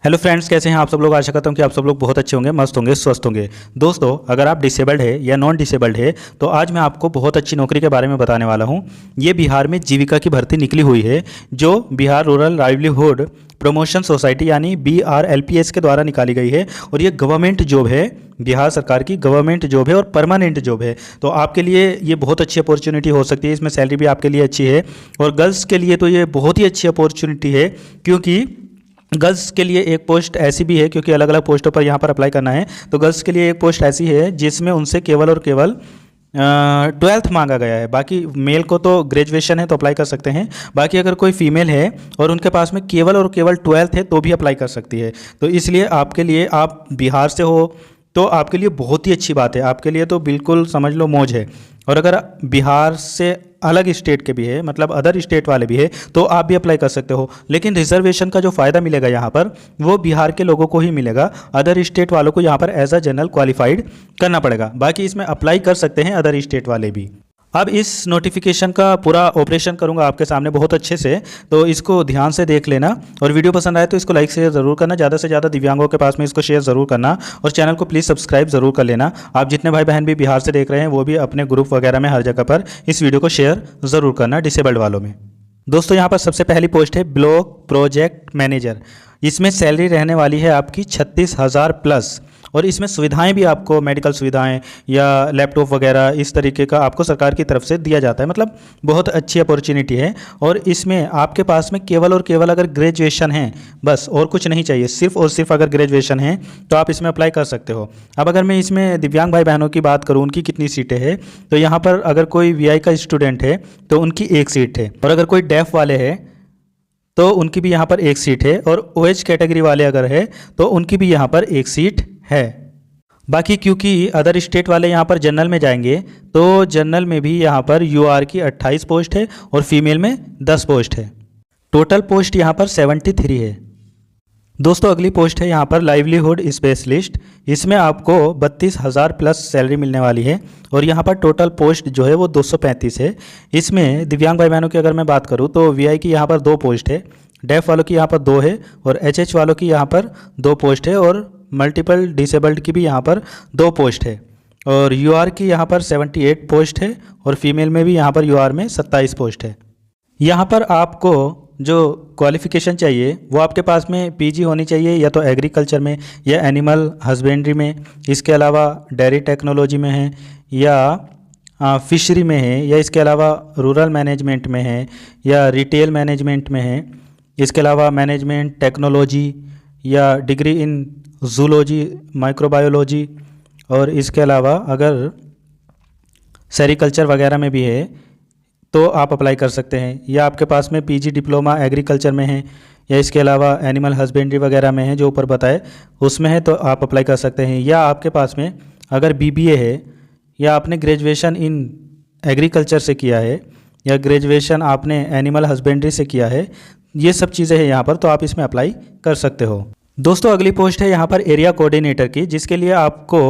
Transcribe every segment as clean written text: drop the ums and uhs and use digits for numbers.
Hello friends, कैसे हैं आप सब लोग। आशा करता हूं कि आप सब लोग बहुत अच्छे होंगे, मस्त होंगे, स्वस्थ होंगे। दोस्तों, अगर आप डिसेबल्ड है या नॉन डिसेबल्ड है तो आज मैं आपको बहुत अच्छी नौकरी के बारे में बताने वाला हूं। ये बिहार में जीविका की भर्ती निकली हुई है, जो Bihar rural livelihood promotion society यानी BRLPS के द्वारा निकाली गई है। और ये गवर्नमेंट जॉब है, बिहार सरकार की गवर्नमेंट जॉब है और परमानेंट जॉब है। तो आपके लिए ये बहुत अच्छी अपॉर्चुनिटी हो सकती है। इसमें सैलरी भी आपके लिए अच्छी है और गर्ल्स के लिए तो ये बहुत ही अच्छी अपॉर्चुनिटी है, क्योंकि गर्ल्स के लिए एक पोस्ट ऐसी भी है, क्योंकि अलग अलग पोस्टों पर यहाँ पर अप्लाई करना है। तो गर्ल्स के लिए एक पोस्ट ऐसी है जिसमें उनसे केवल और केवल 12th मांगा गया है। बाकी मेल को तो ग्रेजुएशन है तो अप्लाई कर सकते हैं। बाकी अगर कोई फीमेल है और उनके पास में केवल और केवल 12th है तो भी अप्लाई कर सकती है। तो इसलिए आपके लिए, आप बिहार से हो तो आपके लिए बहुत ही अच्छी बात है, आपके लिए तो बिल्कुल समझ लो मौज है। और अगर बिहार से अलग स्टेट के भी है, मतलब अदर स्टेट वाले भी है, तो आप भी अप्लाई कर सकते हो। लेकिन रिजर्वेशन का जो फ़ायदा मिलेगा यहाँ पर, वो बिहार के लोगों को ही मिलेगा। अदर स्टेट वालों को यहाँ पर एज अ जनरल क्वालिफाइड करना पड़ेगा। बाकी इसमें अप्लाई कर सकते हैं अदर स्टेट वाले भी। अब इस नोटिफिकेशन का पूरा ऑपरेशन करूंगा आपके सामने बहुत अच्छे से, तो इसको ध्यान से देख लेना। और वीडियो पसंद आए तो इसको लाइक शेयर ज़रूर करना, ज़्यादा से ज़्यादा दिव्यांगों के पास में इसको शेयर ज़रूर करना। और चैनल को प्लीज़ सब्सक्राइब ज़रूर कर लेना। आप जितने भाई बहन भी बिहार से देख रहे हैं वो भी अपने ग्रुप वगैरह में हर जगह पर इस वीडियो को शेयर ज़रूर करना डिसेबल्ड वालों में। दोस्तों, यहाँ पर सबसे पहली पोस्ट है ब्लॉक प्रोजेक्ट मैनेजर। इसमें सैलरी रहने वाली है आपकी 36,000 प्लस। और इसमें सुविधाएं भी आपको, मेडिकल सुविधाएं या लैपटॉप वगैरह इस तरीके का आपको सरकार की तरफ से दिया जाता है। मतलब बहुत अच्छी अपॉर्चुनिटी है। और इसमें आपके पास में केवल और केवल अगर ग्रेजुएशन है, बस और कुछ नहीं चाहिए, सिर्फ और सिर्फ अगर ग्रेजुएशन है तो आप इसमें अप्लाई कर सकते हो। अब अगर मैं इसमें दिव्यांग भाई बहनों की बात करूँ, उनकी कितनी सीटें हैं, तो यहाँ पर अगर कोई VI का स्टूडेंट है तो उनकी एक सीट है। और अगर कोई डेफ वाले हैं तो उनकी भी यहाँ पर एक सीट है। और OH कैटेगरी वाले अगर है तो उनकी भी यहाँ पर एक सीट है। बाकी क्योंकि अदर स्टेट वाले यहाँ पर जनरल में जाएंगे तो जनरल में भी यहाँ पर UR की 28 पोस्ट है और फीमेल में 10 पोस्ट है। टोटल पोस्ट यहाँ पर 73 है। दोस्तों, अगली पोस्ट है यहाँ पर लाइवलीहुड स्पेशलिस्ट। इसमें आपको 32,000 प्लस सैलरी मिलने वाली है। और यहाँ पर टोटल पोस्ट जो है वो 235 है। इसमें दिव्यांग भाई बहनों की अगर मैं बात करूँ तो VI की यहाँ पर 2 पोस्ट है, डेफ वालों की यहाँ पर 2 है और HH वालों की यहाँ पर 2 पोस्ट है और मल्टीपल डिसेबल्ड की भी यहाँ पर 2 पोस्ट है। और UR की यहाँ पर 78 पोस्ट है और फीमेल में भी यहाँ पर UR में 27 पोस्ट है। यहाँ पर आपको जो क्वालिफ़िकेशन चाहिए वो आपके पास में PG होनी चाहिए, या तो एग्रीकल्चर में या एनिमल हस्बेंड्री में, इसके अलावा डेयरी टेक्नोलॉजी में है या फिशरी में है, या इसके अलावा रूरल मैनेजमेंट में है या रिटेल मैनेजमेंट में है, इसके अलावा मैनेजमेंट टेक्नोलॉजी या डिग्री इन जूलॉजी माइक्रोबायोलॉजी, और इसके अलावा अगर सेरिकल्चर वगैरह में भी है तो आप अप्लाई कर सकते हैं। या आपके पास में PG डिप्लोमा एग्रीकल्चर में है या इसके अलावा एनिमल हस्बेंड्री वगैरह में है जो ऊपर बताए उसमें है तो आप अप्लाई कर सकते हैं। या आपके पास में अगर BBA है या आपने ग्रेजुएशन इन एग्रीकल्चर से किया है या ग्रेजुएशन आपने एनिमल हस्बेंड्री से किया है, ये सब चीज़ें हैं यहाँ पर, तो आप इसमें अप्लाई कर सकते हो। दोस्तों, अगली पोस्ट है यहाँ पर एरिया कोऑर्डिनेटर की, जिसके लिए आपको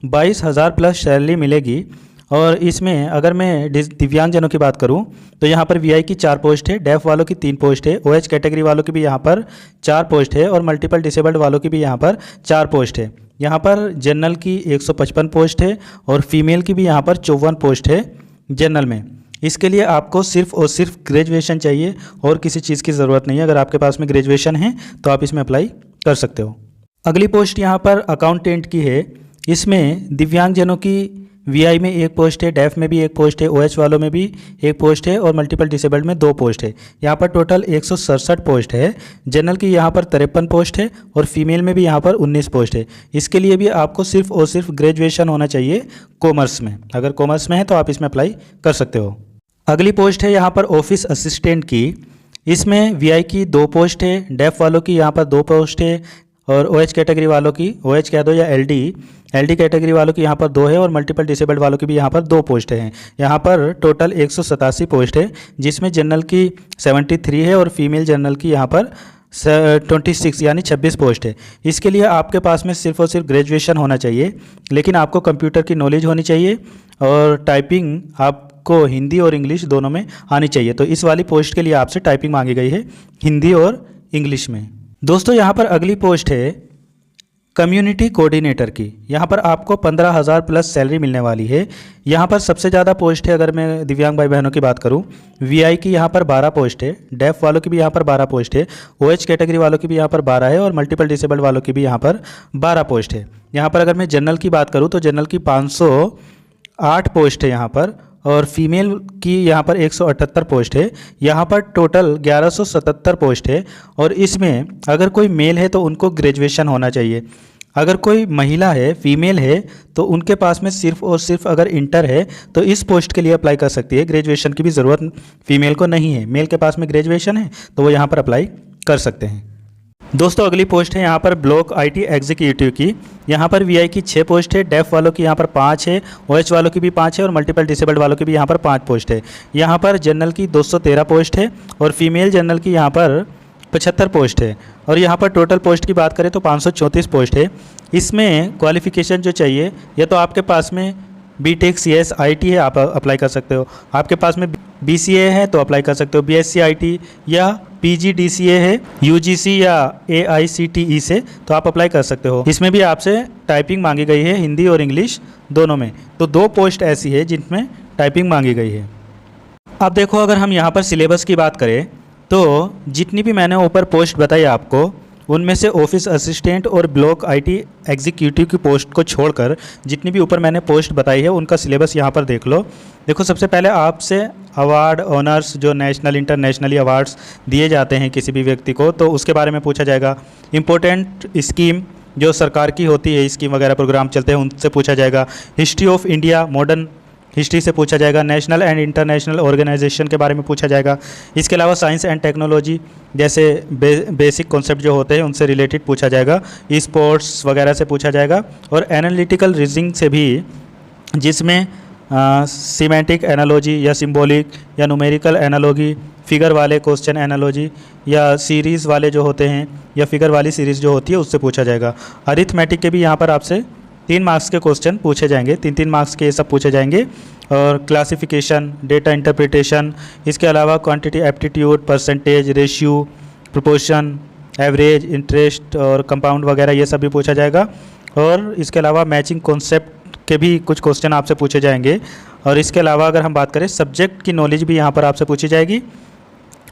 22,000 प्लस सैलरी मिलेगी। और इसमें अगर मैं दिव्यांगजनों की बात करूं तो यहाँ पर VI की 4 पोस्ट है, डेफ वालों की 3 पोस्ट है, OH कैटेगरी वालों की भी यहाँ पर 4 पोस्ट है और मल्टीपल डिसेबल्ड वालों की भी यहाँ पर 4 पोस्ट है। यहाँ पर जनरल की 155 पोस्ट है और फीमेल की भी यहाँ पर 54 पोस्ट है जनरल में। इसके लिए आपको सिर्फ और सिर्फ ग्रेजुएशन चाहिए और किसी चीज़ की ज़रूरत नहीं है। अगर आपके पास में ग्रेजुएशन है तो आप इसमें अप्लाई कर सकते हो। अगली पोस्ट यहाँ पर अकाउंटेंट की है। इसमें दिव्यांगजनों की VI में 1 पोस्ट है, डेफ में भी 1 पोस्ट है, OH वालों में भी 1 पोस्ट है और मल्टीपल डिसेबल्ड में 2 पोस्ट है। यहाँ पर टोटल 167 पोस्ट है। जनरल की यहाँ पर 53 पोस्ट है और फीमेल में भी यहाँ पर 19 पोस्ट है। इसके लिए भी आपको सिर्फ और सिर्फ ग्रेजुएशन होना चाहिए कॉमर्स में। अगर कॉमर्स में है तो आप इसमें अप्लाई कर सकते हो। अगली पोस्ट है यहाँ पर ऑफिस असिस्टेंट की। इसमें VI की 2 पोस्ट है, डेफ वालों की यहाँ पर 2 पोस्ट है और OH कैटेगरी वालों की, OH कह दो या LD कैटेगरी वालों की यहाँ पर 2 है और मल्टीपल डिसेबल्ड वालों की भी यहाँ पर 2 पोस्ट हैं। यहाँ पर टोटल 187 पोस्ट है, जिसमें जनरल की 73 है और फीमेल जनरल की यहाँ पर 26 यानी 26 पोस्ट है। इसके लिए आपके पास में सिर्फ और सिर्फ ग्रेजुएशन होना चाहिए, लेकिन आपको कंप्यूटर की नॉलेज होनी चाहिए और टाइपिंग आपको हिंदी और इंग्लिश दोनों में आनी चाहिए। तो इस वाली पोस्ट के लिए आपसे टाइपिंग मांगी गई है हिंदी और इंग्लिश में। दोस्तों यहाँ पर अगली पोस्ट है कम्युनिटी कोऑर्डिनेटर की। यहाँ पर आपको 15,000 प्लस सैलरी मिलने वाली है। यहाँ पर सबसे ज़्यादा पोस्ट है, अगर मैं दिव्यांग भाई बहनों की बात करूँ, वीआई की यहाँ पर 12 पोस्ट है, डेफ वालों की भी यहाँ पर 12 पोस्ट है, ओएच कैटेगरी वालों की भी यहाँ पर 12 है और मल्टीपल डिसेबल्ड वालों की भी यहाँ पर 12 पोस्ट है। यहाँ पर अगर मैं जनरल की बात करूँ तो जनरल की 508 पोस्ट है यहाँ पर, और फीमेल की यहाँ पर 178 पोस्ट है। यहाँ पर टोटल 1177 पोस्ट है, और इसमें अगर कोई मेल है तो उनको ग्रेजुएशन होना चाहिए। अगर कोई महिला है, फीमेल है, तो उनके पास में सिर्फ और सिर्फ अगर इंटर है तो इस पोस्ट के लिए अप्लाई कर सकती है। ग्रेजुएशन की भी ज़रूरत फीमेल को नहीं है। मेल के पास में ग्रेजुएशन है तो वो यहाँ पर अप्लाई कर सकते हैं। दोस्तों अगली पोस्ट है यहाँ पर ब्लॉक आईटी एग्जीक्यूटिव की। यहाँ पर वीआई की 6 पोस्ट है, डेफ वालों की यहाँ पर 5 है, ओएच वालों की भी 5 है और मल्टीपल डिसेबल्ड वालों की भी यहाँ पर 5 पोस्ट है। यहाँ पर जनरल की 213 पोस्ट है और फीमेल जनरल की यहाँ पर 75 पोस्ट है, और यहाँ पर टोटल पोस्ट की बात करें तो 534 पोस्ट है। इसमें क्वालिफिकेशन जो चाहिए, या तो आपके पास में बीटेक CS IT है, आप अप्लाई कर सकते हो। आपके पास में BCA है तो अप्लाई कर सकते हो, BSc IT, या PGDCA है UGC या AICTE से, तो आप अप्लाई कर सकते हो। इसमें भी आपसे टाइपिंग मांगी गई है, हिंदी और इंग्लिश दोनों में। तो 2 पोस्ट ऐसी है जिनमें टाइपिंग मांगी गई है। अब देखो, अगर हम यहाँ पर सिलेबस की बात करें तो जितनी भी मैंने ऊपर पोस्ट बताई आपको, उनमें से ऑफिस असिस्टेंट और ब्लॉक आईटी एग्जीक्यूटिव की पोस्ट को छोड़कर जितनी भी ऊपर मैंने पोस्ट बताई है उनका सिलेबस यहाँ पर देख लो। देखो, सबसे पहले आपसे अवार्ड, ऑनर्स, जो नेशनल इंटरनेशनली अवार्ड्स दिए जाते हैं किसी भी व्यक्ति को, तो उसके बारे में पूछा जाएगा। इम्पोर्टेंट स्कीम जो सरकार की होती है, स्कीम वगैरह प्रोग्राम चलते हैं, उनसे पूछा जाएगा। History of India, modern history से पूछा जाएगा। नेशनल एंड इंटरनेशनल ऑर्गेनाइजेशन के बारे में पूछा जाएगा। इसके अलावा साइंस एंड टेक्नोलॉजी जैसे बेसिक कॉन्सेप्ट जो होते हैं उनसे रिलेटेड पूछा जाएगा। स्पोर्ट्स वगैरह से पूछा जाएगा, और एनालिटिकल रीजनिंग से भी, जिसमें सिमेंटिक एनालॉजी या सिंबॉलिक या न्यूमेरिकल एनालॉजी, फिगर वाले क्वेश्चन एनालॉजी या सीरीज़ वाले जो होते हैं, या फिगर वाली सीरीज़ जो होती है उससे पूछा जाएगा। अरिथमेटिक के भी यहाँ पर आपसे 3 मार्क्स के क्वेश्चन पूछे जाएंगे, 3-3 मार्क्स के ये सब पूछे जाएंगे। और क्लासिफिकेशन, डेटा इंटरप्रिटेशन, इसके अलावा quantity aptitude, percentage, ratio, proportion, average, interest और कंपाउंड वगैरह ये सब भी पूछा जाएगा। और इसके अलावा मैचिंग कॉन्सेप्ट के भी कुछ क्वेश्चन आपसे पूछे जाएंगे। और इसके अलावा अगर हम बात करें, सब्जेक्ट की नॉलेज भी यहाँ पर आपसे पूछी जाएगी,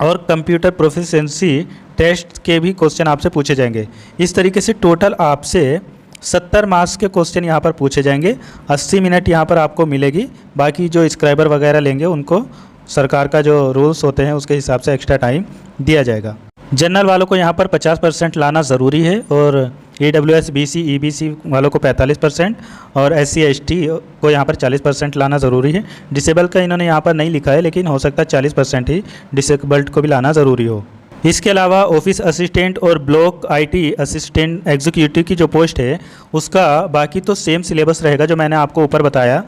और कंप्यूटर प्रोफिशिएंसी टेस्ट के भी क्वेश्चन आपसे पूछे जाएंगे। इस तरीके से टोटल आपसे 70 मार्क्स के क्वेश्चन यहाँ पर पूछे जाएंगे। 80 मिनट यहाँ पर आपको मिलेगी। बाकी जो स्क्राइबर वगैरह लेंगे उनको सरकार का जो रूल्स होते हैं उसके हिसाब से एक्स्ट्रा टाइम दिया जाएगा। जनरल वालों को यहाँ पर 50% लाना ज़रूरी है, और AWS BC EBC वालों को 45%, और SC ST को यहाँ पर 40% लाना ज़रूरी है। डिसेबल का इन्होंने यहाँ पर नहीं लिखा है, लेकिन हो सकता है 40% ही डिसेबल्ड को भी लाना ज़रूरी हो। इसके अलावा ऑफिस असिस्टेंट और ब्लॉक आईटी असिस्टेंट एग्जीक्यूटिव की जो पोस्ट है उसका बाकी तो सेम सिलेबस रहेगा जो मैंने आपको ऊपर बताया।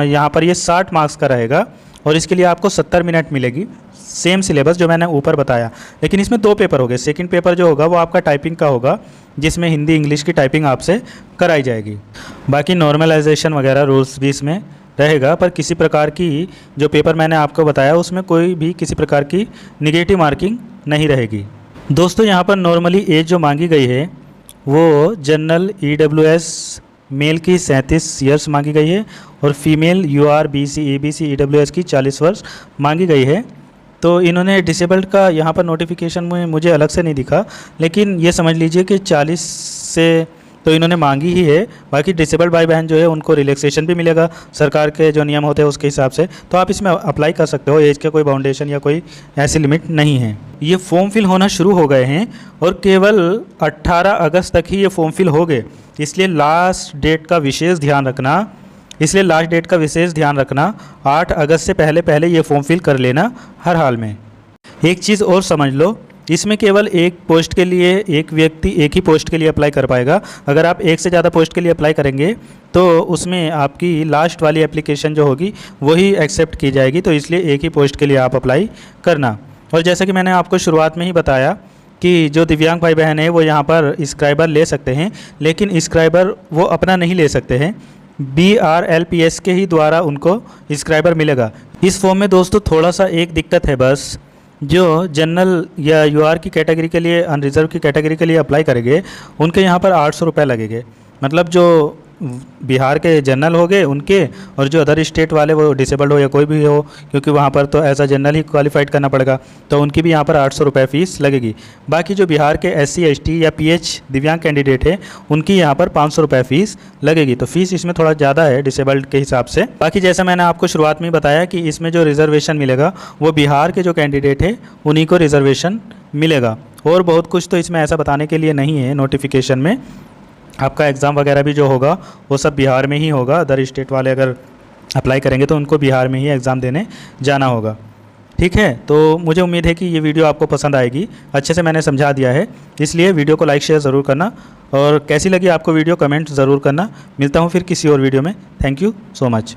यहाँ पर ये 60 मार्क्स का रहेगा, और इसके लिए आपको 70 मिनट मिलेगी। सेम सिलेबस जो मैंने ऊपर बताया, लेकिन इसमें 2 पेपर होंगे। सेकंड पेपर जो होगा वो आपका टाइपिंग का होगा, जिसमें हिंदी इंग्लिश की टाइपिंग आपसे कराई जाएगी। बाकी नॉर्मलाइजेशन वगैरह रूल्स भी इसमें रहेगा, पर किसी प्रकार की जो पेपर मैंने आपको बताया उसमें कोई भी किसी प्रकार की निगेटिव मार्किंग नहीं रहेगी। दोस्तों यहाँ पर नॉर्मली एज जो मांगी गई है वो जनरल EWS मेल की 37 ईयर्स मांगी गई है, और female UR BC EBC EWS की 40 वर्ष मांगी गई है। तो इन्होंने डिसेबल्ड का यहाँ पर नोटिफिकेशन में मुझे अलग से नहीं दिखा, लेकिन ये समझ लीजिए कि 40 से तो इन्होंने मांगी ही है। बाकी डिसेबल्ड भाई बहन जो है उनको रिलैक्सेशन भी मिलेगा सरकार के जो नियम होते हैं उसके हिसाब से, तो आप इसमें अप्लाई कर सकते हो। एज का कोई बाउंडेशन या कोई ऐसी लिमिट नहीं है। ये फॉर्म फिल होना शुरू हो गए हैं, और केवल 18 अगस्त तक ही ये फॉर्म फिल हो गए, इसलिए लास्ट डेट का विशेष ध्यान रखना 8 अगस्त से पहले ये फॉर्म फिल कर लेना हर हाल में। एक चीज़ और समझ लो, इसमें केवल एक पोस्ट के लिए एक व्यक्ति एक ही पोस्ट के लिए अप्लाई कर पाएगा। अगर आप एक से ज़्यादा पोस्ट के लिए अप्लाई करेंगे तो उसमें आपकी लास्ट वाली एप्लीकेशन जो होगी वही एक्सेप्ट की जाएगी, तो इसलिए एक ही पोस्ट के लिए आप अप्लाई करना। और जैसा कि मैंने आपको शुरुआत में ही बताया कि जो दिव्यांग भाई बहन है वो यहाँ पर स्क्राइबर ले सकते हैं, लेकिन स्क्राइबर वो अपना नहीं ले सकते हैं, BRLPS के ही द्वारा उनको स्क्राइबर मिलेगा। इस फॉर्म में दोस्तों थोड़ा सा एक दिक्कत है बस, जो जनरल या यूआर की कैटेगरी के लिए, अनरिजर्व की कैटेगरी के लिए अप्लाई करेंगे, उनके यहाँ पर 800 रुपये लगेंगे। मतलब जो बिहार के जनरल हो गए उनके, और जो अदर स्टेट वाले वो डिसेबल्ड हो या कोई भी हो, क्योंकि वहाँ पर तो एज अ जनरल ही क्वालिफाइड करना पड़ेगा, तो उनकी भी यहाँ पर 800 रुपये फ़ीस लगेगी। बाकी जो बिहार के SC ST या PH दिव्यांग कैंडिडेट है, उनकी यहाँ पर 500 रुपये फ़ीस लगेगी। तो फीस इसमें थोड़ा ज़्यादा है डिसेबल्ड के हिसाब से। बाकी जैसा मैंने आपको शुरुआत में बताया कि इसमें जो रिजर्वेशन मिलेगा वो बिहार के जो कैंडिडेट है उन्हीं को रिजर्वेशन मिलेगा, और बहुत कुछ तो इसमें ऐसा बताने के लिए नहीं है नोटिफिकेशन में। आपका एग्ज़ाम वगैरह भी जो होगा वो सब बिहार में ही होगा। अदर स्टेट वाले अगर अप्लाई करेंगे तो उनको बिहार में ही एग्ज़ाम देने जाना होगा। ठीक है, तो मुझे उम्मीद है कि ये वीडियो आपको पसंद आएगी। अच्छे से मैंने समझा दिया है, इसलिए वीडियो को लाइक शेयर ज़रूर करना, और कैसी लगी आपको वीडियो कमेंट ज़रूर करना। मिलता हूँ फिर किसी और वीडियो में। Thank you so much.